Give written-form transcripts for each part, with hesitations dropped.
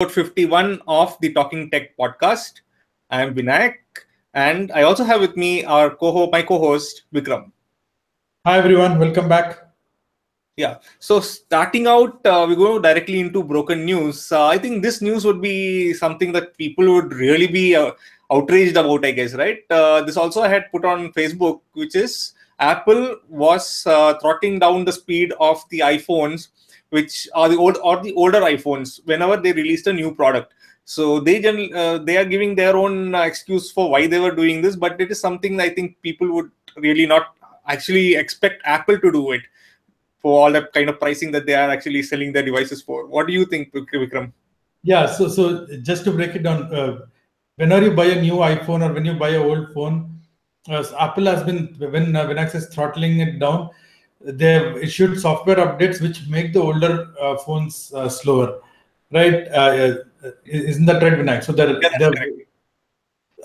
episode 51 of the Talking Tech podcast. I am Vinayak, and I also have with me my co-host Vikram. Hi everyone, welcome back. Yeah. So starting out, we go directly into broken news. I think this news would be something that people would really be outraged about, I guess, right? This also I had put on Facebook, which is Apple was throttling down the speed of the iPhones, which are the older iPhones, whenever they released a new product. So they are giving their own excuse for why they were doing this, but it is something I think people would really not actually expect Apple to do it for all that kind of pricing that they are actually selling their devices for. What do you think, Vikram? Yeah, so just to break it down, whenever you buy a new iPhone or when you buy an old phone, Apple has been when Access throttling it down, they've issued software updates which make the older phones slower, right? Isn't that right, Vinayak? So Yeah, that's correct.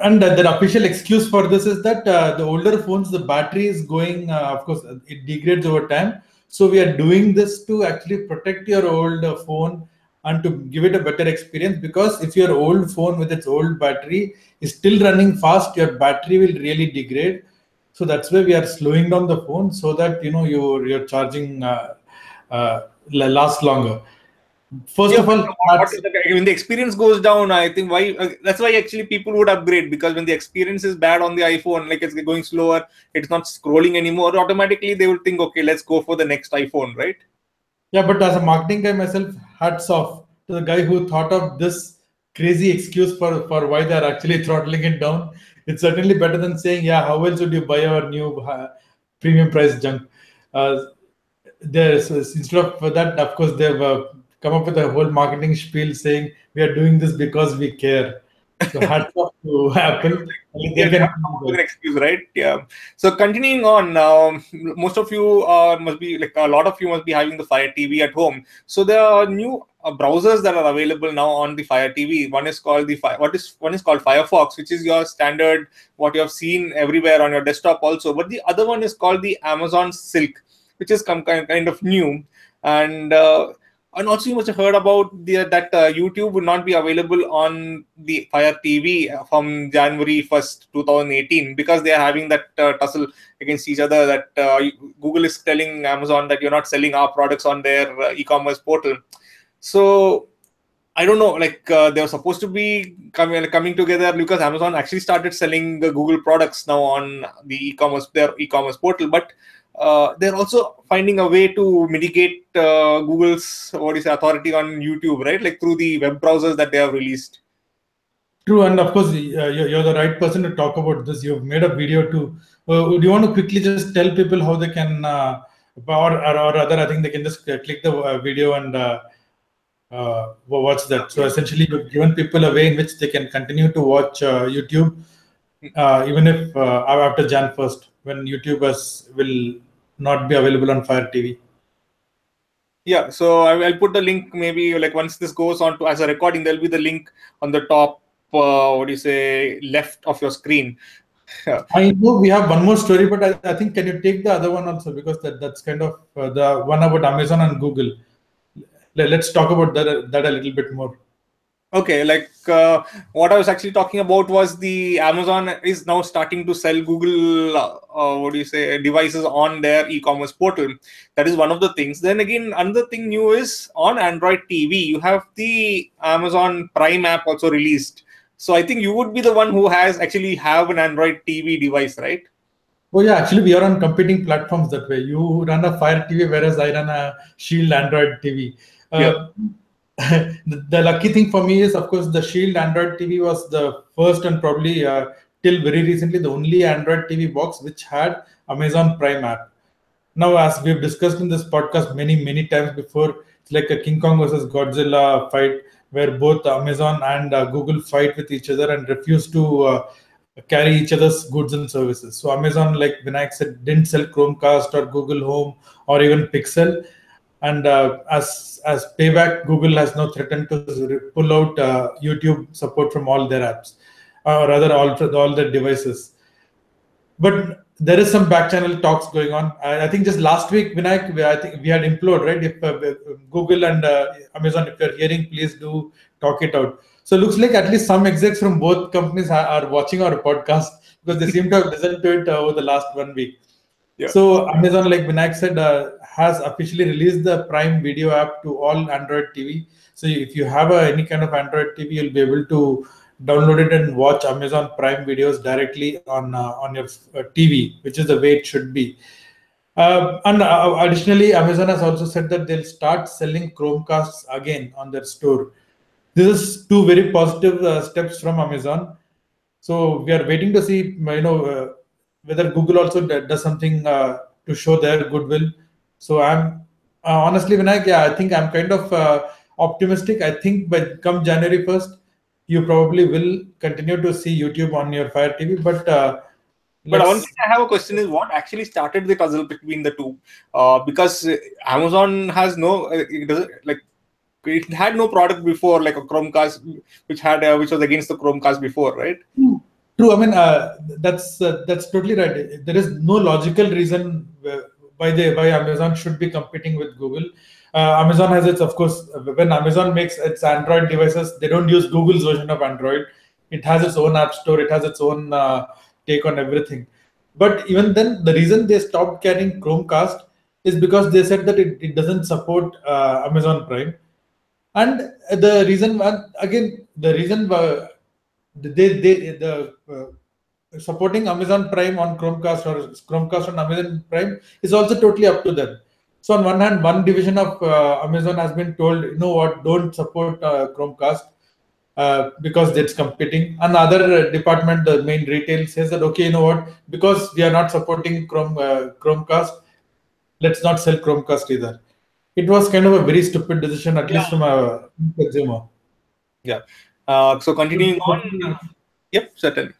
and the official excuse for this is that the older phones, the battery is going, of course, it degrades over time. So we are doing this to actually protect your old phone and to give it a better experience. Because if your old phone with its old battery is still running fast, your battery will really degrade. So that's why we are slowing down the phone so that your charging lasts longer. First Yeah, of but all, that's when the experience goes down, I think that's why actually people would upgrade, because when the experience is bad on the iPhone, like it's going slower, it's not scrolling anymore. Automatically, they would think, okay, let's go for the next iPhone, right? Yeah, but as a marketing guy myself, hats off to the guy who thought of this crazy excuse for why they're actually throttling it down. It's certainly better than saying, yeah, how else would you buy our new premium price junk? Uh, there's instead of that, of course, they've come up with a whole marketing spiel saying we are doing this because we care. So hats off to Apple. Yeah, They they can have to come up with an excuse, right? Yeah. So continuing on, most of you must be like a lot of you must be having the Fire TV at home. So there are new browsers that are available now on the Fire TV. One is called one is called Firefox, which is your standard what you have seen everywhere on your desktop also. But the other one is called the Amazon Silk, which is kind of new. And also, you must have heard about that YouTube would not be available on the Fire TV from January 1st, 2018, because they are having that tussle against each other. That Google is telling Amazon that you're not selling our products on their e-commerce portal. So I don't know, like they were supposed to be coming together, because Amazon actually started selling the Google products now on their e-commerce portal, but they're also finding a way to mitigate Google's authority on YouTube, right? Like through the web browsers that they have released. True, and of course, you're the right person to talk about this. You've made a video too. Do you want to quickly just tell people how they can, or rather, I think they can just click the video and watch that. So essentially, you've given people a way in which they can continue to watch YouTube, even if after Jan 1st, when YouTube will not be available on Fire TV. Yeah, so I'll put the link, maybe like once this goes on to as a recording, there'll be the link on the top, left of your screen. I know we have one more story, but I think can you take the other one also, because that's kind of the one about Amazon and Google. Let's talk about that a little bit more. Okay, like what I was actually talking about was the Amazon is now starting to sell Google, devices on their e-commerce portal. That is one of the things. Then again, another thing new is on Android TV, you have the Amazon Prime app also released. So I think you would be the one who has actually have an Android TV device, right? Oh yeah, actually we are on competing platforms that way. You run a Fire TV, whereas I run a Shield Android TV. Yeah. The lucky thing for me is, of course, the Shield Android TV was the first and probably till very recently the only Android TV box which had Amazon Prime app. Now, as we've discussed in this podcast many times before, it's like a King Kong versus Godzilla fight where both Amazon and Google fight with each other and refuse to carry each other's goods and services. So Amazon, like Vinayak said, didn't sell Chromecast or Google Home or even Pixel. And as payback, Google has now threatened to pull out YouTube support from all their apps, or rather all their devices. But there is some back channel talks going on. I think just last week, Vinayak, I think we had implored, right? If Google and Amazon, if you're hearing, please do talk it out. So it looks like at least some execs from both companies are watching our podcast, because they seem to have listened to it over the last 1 week. Yeah. So Amazon, like Vinayak said, has officially released the Prime Video app to all Android TV. So if you have any kind of Android TV, you'll be able to download it and watch Amazon Prime videos directly on your TV, which is the way it should be. And additionally, Amazon has also said that they'll start selling Chromecasts again on their store. This is two very positive steps from Amazon. So we are waiting to see, whether Google also does something to show their goodwill. So I'm honestly, Vinayak, yeah, I think I'm kind of optimistic. I think by come January 1st, you probably will continue to see YouTube on your Fire TV. But But one let's thing I have a question is what actually started the puzzle between the two? Because Amazon has no, it doesn't like it had no product before, like a Chromecast, which was against the Chromecast before, right? True. I mean, that's totally right. There is no logical reason why Amazon should be competing with Google. Amazon has its, of course, when Amazon makes its Android devices, they don't use Google's version of Android. It has its own app store. It has its own take on everything. But even then, the reason they stopped carrying Chromecast is because they said that it doesn't support Amazon Prime. And the reason, again, the reason supporting Amazon Prime on Chromecast or Chromecast on Amazon Prime is also totally up to them. So on one hand, one division of Amazon has been told, you know what, don't support Chromecast because it's competing. Another department, the main retail, says that, okay, you know what, because we are not supporting Chromecast, let's not sell Chromecast either. It was kind of a very stupid decision, at Yeah. least from a consumer. Yeah. So continuing on, yep, certainly.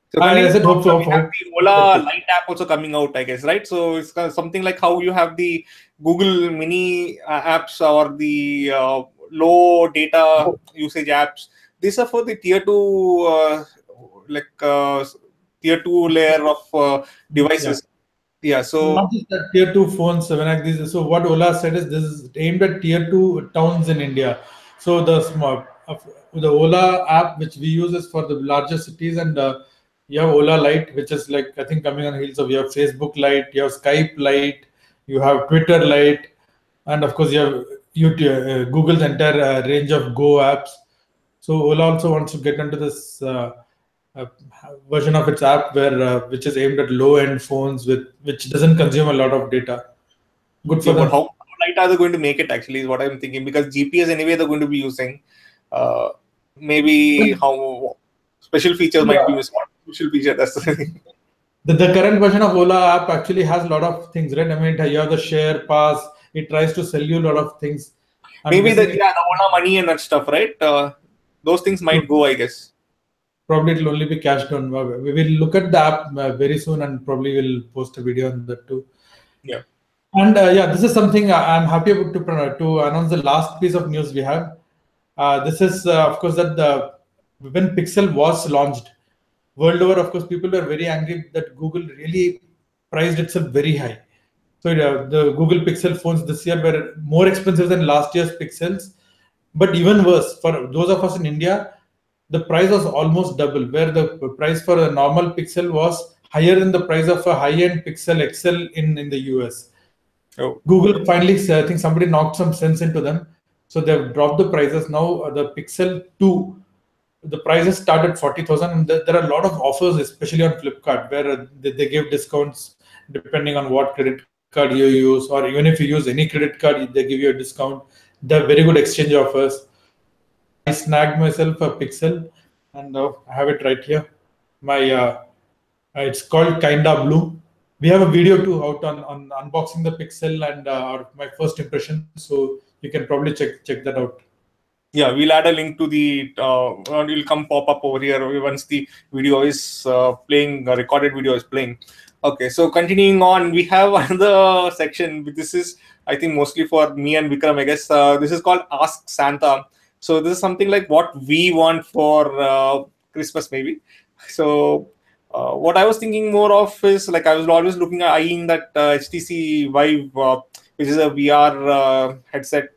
So I continuing said, on, we have hope. the Ola Lite app also coming out, I guess, right? So it's kind of something like how you have the Google Mini apps or the low data usage apps. These are for the like tier two layer of Yeah. devices. Yeah. Not So just that tier two phones. So what Ola said is this is aimed at tier two towns in India. So the Ola app which we use is for the larger cities, and you have Ola Lite, which is like, I think, coming on the heels of, you have Facebook Lite, you have Skype Lite, you have Twitter Lite, and of course you have YouTube, Google's entire range of Go apps. So Ola also wants to get into this uh, version of its app where which is aimed at low-end phones with which doesn't consume a lot of data. Good yeah, for but them. how light are they going to make it? Actually, is what I'm thinking, because GPS anyway they're going to be using. Uh, Maybe how special features might be Yeah. missing. Special feature, that's the thing. The current version of Ola app actually has a lot of things, right? I mean, you have the share pass. It tries to sell you a lot of things. I'm Maybe guessing the Ola money and that stuff, right? Those things might go, I guess. probably it'll only be cashed on. We will look at the app very soon, and probably will post a video on that too. Yeah. And yeah, this is something I'm happy about to announce the last piece of news we have. This is, of course, that when Pixel was launched, world over, of course, people were very angry that Google really priced itself very high. So the Google Pixel phones this year were more expensive than last year's Pixels. But even worse, for those of us in India, the price was almost double, where the price for a normal Pixel was higher than the price of a high-end Pixel XL in the US. Oh, Google finally, I think somebody knocked some sense into them. So they've dropped the prices. Now the Pixel 2, the prices start at 40,000. And there are a lot of offers, especially on Flipkart, where they give discounts depending on what credit card you use, or even if you use any credit card, they give you a discount. They have very good exchange offers. I snagged myself a Pixel, and I have it right here. My it's called Kinda Blue. We have a video too out on unboxing the Pixel and my first impression. So you can probably check that out. yeah, we'll add a link to the, or it'll come pop up over here once the video is playing, recorded video is playing. Okay, so continuing on, we have another section. This is, I think, mostly for me and Vikram, I guess. This is called Ask Santa. So this is something like what we want for Christmas, maybe. So what I was thinking more of is like I was always looking at eyeing that HTC Vive, which is a VR headset.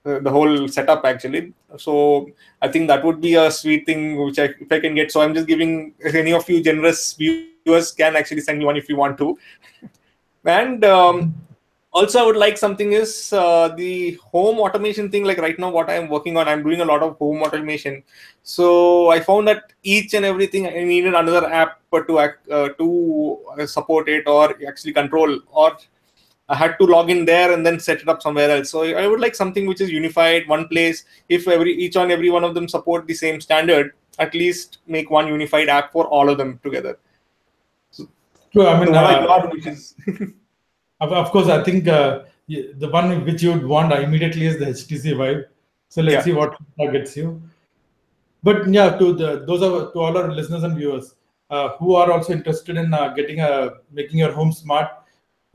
the whole setup actually. So I think that would be a sweet thing which if I can get. So I'm just giving, if any of you generous viewers can actually send me one if you want to. And also, I would like something is the home automation thing. Like right now, what I'm working on, I'm doing a lot of home automation. So I found that each and everything I needed another app to support it or actually control, or I had to log in there and then set it up somewhere else. So I would like something which is unified, one place. If each and every one of them support the same standard, at least make one unified app for all of them together. So True. I the mean, one I got, which is of course, I think the one which you would want immediately is the HTC Vive. So let's yeah. see what gets you. But yeah, to all our listeners and viewers who are also interested in making your home smart,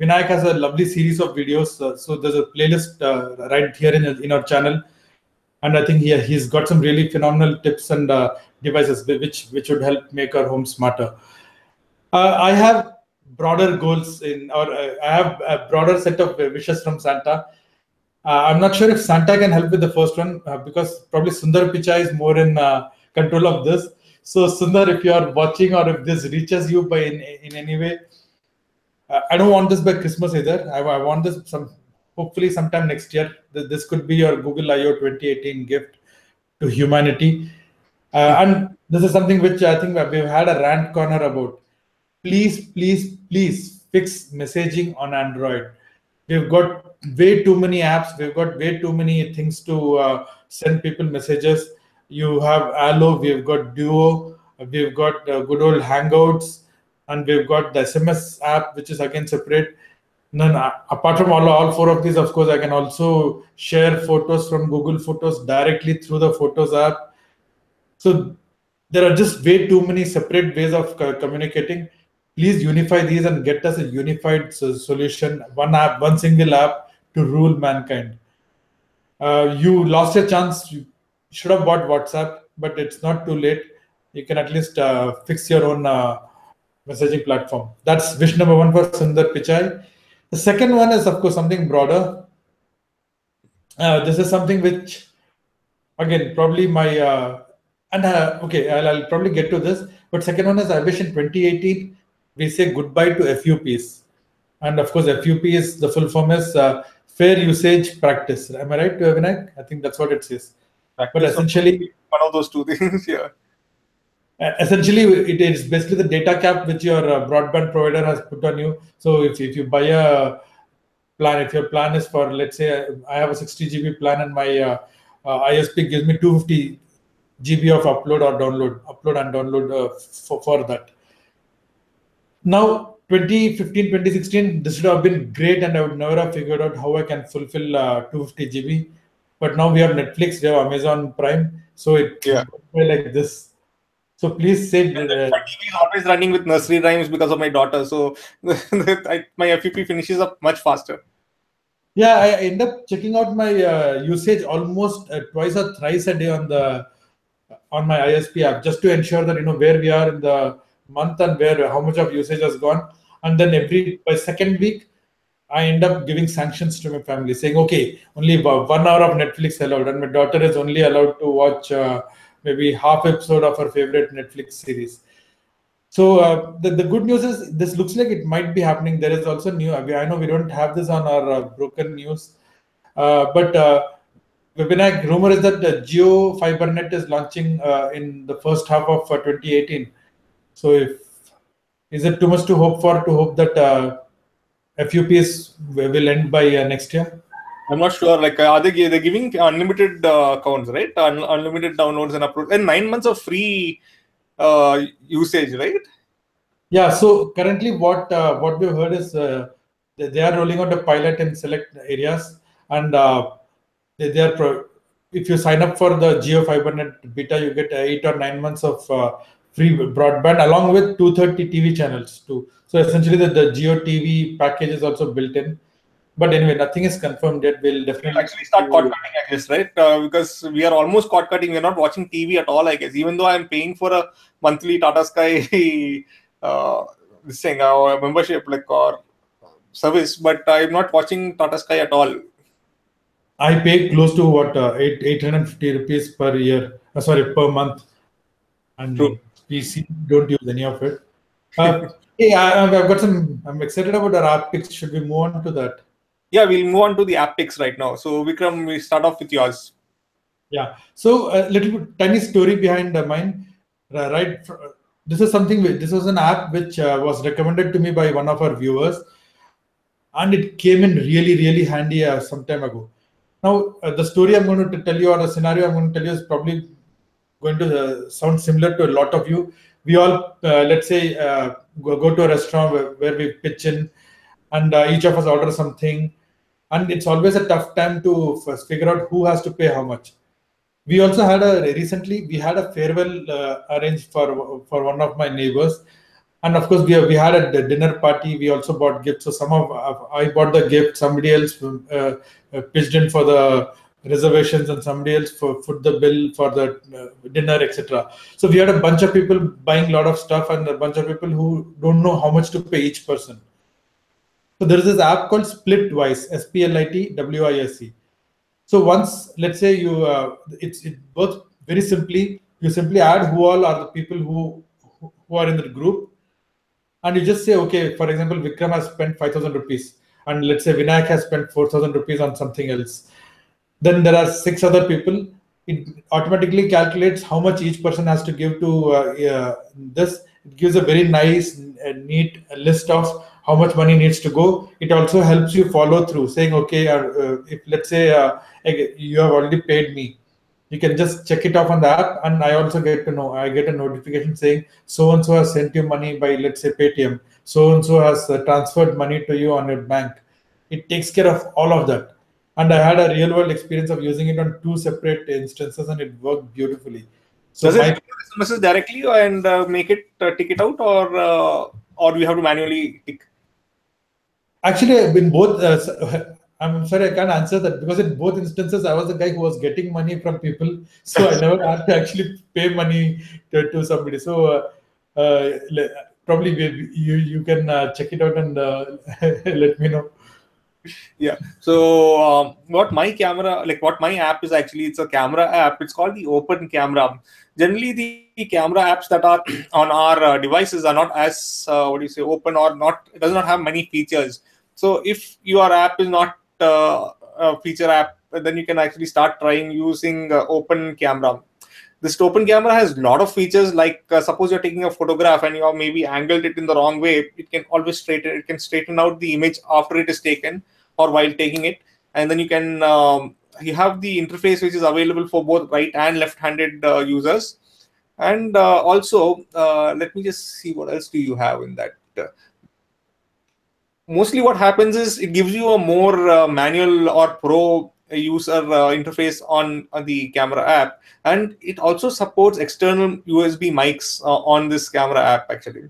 Vinayak has a lovely series of videos. So there's a playlist right here in our channel, and I think he's got some really phenomenal tips and devices which would help make our home smarter. I have broader goals or I have a broader set of wishes from Santa. I'm not sure if Santa can help with the first one because probably Sundar Pichai is more in control of this. So Sundar, if you are watching or if this reaches you by in any way, I don't want this by Christmas either. I want this hopefully sometime next year. This could be your Google I/O 2018 gift to humanity. And this is something which I think we've had a rant corner about. Please, please, please fix messaging on Android. We've got way too many apps. We've got way too many things to send people messages. You have Allo, we've got Duo, we've got good old Hangouts, and we've got the SMS app, which is again separate. And then, apart from all four of these, of course, I can also share photos from Google Photos directly through the Photos app. So there are just way too many separate ways of communicating. Please unify these and get us a unified solution, one app, one single app to rule mankind. You lost your chance. You should have bought WhatsApp, but it's not too late. You can at least fix your own messaging platform. That's wish number one for Sundar Pichai. The second one is, of course, something broader. This is something which, again, probably my okay, I'll probably get to this. But second one is, I wish in 2018 we say goodbye to FUPs, and of course, FUP is the full form is fair usage practice. Am I right, Vinayak? I think that's what it says. But practice of essentially, one of those two things. Yeah. essentially, it is basically the data cap which your broadband provider has put on you. So if you buy a plan, if your plan is for, let's say, I have a 60 GB plan and my ISP gives me 250 GB of upload and download for that. Now, 2015, 2016, this would have been great, and I would never have figured out how I can fulfill 250 GB. But now we have Netflix, we have Amazon Prime, so it Yeah. goes by like this. So please say, And then my TV is always running with nursery rhymes because of my daughter. So my FUP finishes up much faster. yeah, I end up checking out my usage almost twice or thrice a day on my ISP app just to ensure that where we are in the month and where how much of usage has gone. And then every by second week, I end up giving sanctions to my family, saying, okay, only 1 hour of Netflix allowed, and my daughter is only allowed to watch maybe half episode of her favorite Netflix series. So the good news is this looks like it might be happening. There is also new. I know we don't have this on our broken news, but Vinayak, rumor is that Geo FiberNet is launching in the first half of 2018. So is it too much to hope for? To hope that FUPs will end by next year? I'm not sure. Like, are they're giving unlimited accounts, right? Unlimited downloads and uploads, and 9 months of free usage, right? Yeah. So currently, what we've heard is they are rolling out a pilot in select areas, and they are if you sign up for the Geo FiberNet beta, you get 8 or 9 months of free broadband along with 230 TV channels too. So essentially, the Geo TV package is also built in. But anyway, nothing is confirmed yet. We'll We'll definitely. actually start cord cutting, I guess, right? Because we are almost cord cutting. We're not watching TV at all, I guess. Even though I'm paying for a monthly Tata Sky this thing, membership, like or service, but I'm not watching Tata Sky at all. I pay close to what 850 rupees per year. Sorry, per month, True. and PC don't use any of it. Hey, I've got some. I'm excited about our app picks. Should we move on to that? Yeah, we'll move on to the app picks right now. So Vikram, we start off with yours. Yeah. So a little bit tiny story behind mine. Right. This is something. This was an app which was recommended to me by one of our viewers, and it came in really handy some time ago. Now, the story I'm going to tell you, or the scenario I'm going to tell you, is probably going to sound similar to a lot of you. We all, let's say, go to a restaurant where we pitch in, and each of us order something, and it's always a tough time to first figure out who has to pay how much. We also had a recently we had a farewell arranged for one of my neighbors, and of course we had a dinner party. We also bought gifts. So some of I bought the gift, somebody else pitched in for the reservations, and somebody else for foot the bill for the dinner, etc. So we had a bunch of people buying a lot of stuff, and a bunch of people who don't know how much to pay each person. So there is this app called Splitwise, Splitwise. So once, let's say it works very simply. You simply add who all are the people who are in the group, and you just say, okay, for example, Vikram has spent 5,000 rupees, and let's say Vinayak has spent 4,000 rupees on something else. Then there are six other people. It automatically calculates how much each person has to give to this. It gives a very nice, neat list of how much money needs to go. It also helps you follow through, saying, okay, if let's say you have already paid me, you can just check it off on the app, and I also get to know. I get a notification saying so and so has sent you money by, let's say, Paytm. So and so has transferred money to you on your bank. It takes care of all of that, and I had a real world experience of using it on two separate instances, and it worked beautifully. So Does it my send you SMSs directly and make it tick it out, or we have to manually tick? actually in both, I'm sorry, I can't answer that, because in both instances I was the guy who was getting money from people, so I never had to actually pay money to somebody. So probably you can check it out and let me know. Yeah. So what my app is actually, it's a camera app. It's called the Open Camera. Generally, the camera apps that are on our devices are not as what do you say, open, or not. It does not have many features. So if your app is not a feature app, then you can actually start trying using Open Camera. This open camera has a lot of features, like suppose you're taking a photograph and you have maybe angled it in the wrong way. It can straighten out the image after it is taken or while taking it. And then you have the interface which is available for both right and left-handed users. And also let me just see what else do you have in that. Mostly what happens is it gives you a more manual or pro user interface on the camera app, and it also supports external USB mics on this camera app actually.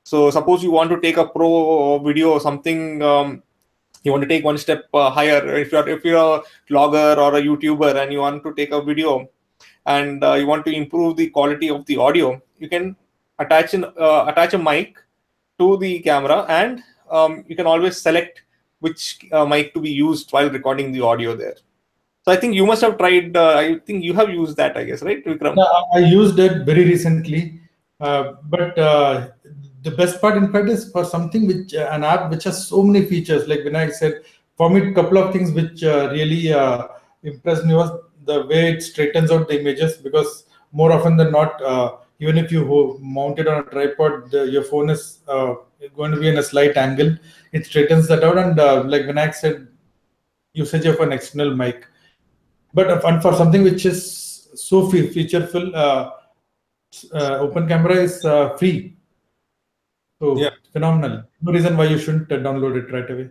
So suppose you want to take a pro video or something, you want to take one step higher. If you're a vlogger or a YouTuber and you want to take a video, and you want to improve the quality of the audio, you can attach a mic to the camera, and you can always select which mic to be used while recording the audio there. So I think you must have tried. I think you have used that, I guess, right, Vikram? Yeah, I used it very recently, but the best part, in fact, is for something which an app which has so many features. Like when I said, for me, a couple of things which really impressed me was the way it straightens out the images. Because more often than not, even if you mount it on a tripod, your phone is going to be in a slight angle. It straightens that out, and like Vinayak said, usage of an external mic. But and for something which is so featureful, Open Camera is free, Yeah. so phenomenal. No reason why you shouldn't download it right away.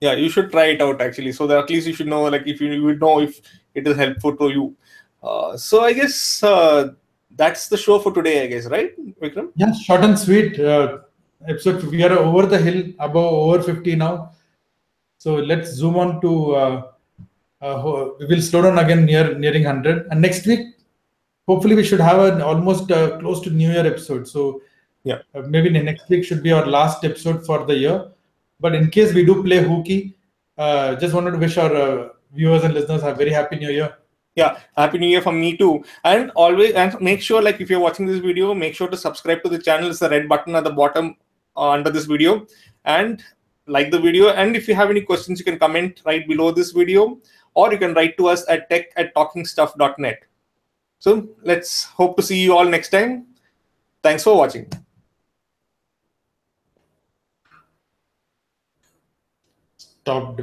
Yeah, you should try it out actually, so that at least you should know, like, if you would know if it is helpful to you. So I guess that's the show for today, I guess, right, Vikram? Yeah, short and sweet episode. We are over the hill, above over 50 now. So let's zoom on to. We will slow down again nearing 100, and next week, hopefully, we should have an almost close to New Year episode. So Yeah. maybe the next week should be our last episode for the year. But in case we do play hooky, just wanted to wish our viewers and listeners a very happy new year. Yeah, happy new year from me too. And always, and make sure, like, if you're watching this video, make sure to subscribe to the channel. It's the red button at the bottom under this video, and like the video. And if you have any questions, you can comment right below this video, or you can write to us at tech@talkingstuff.net. So let's hope to see you all next time. Thanks for watching. Stop.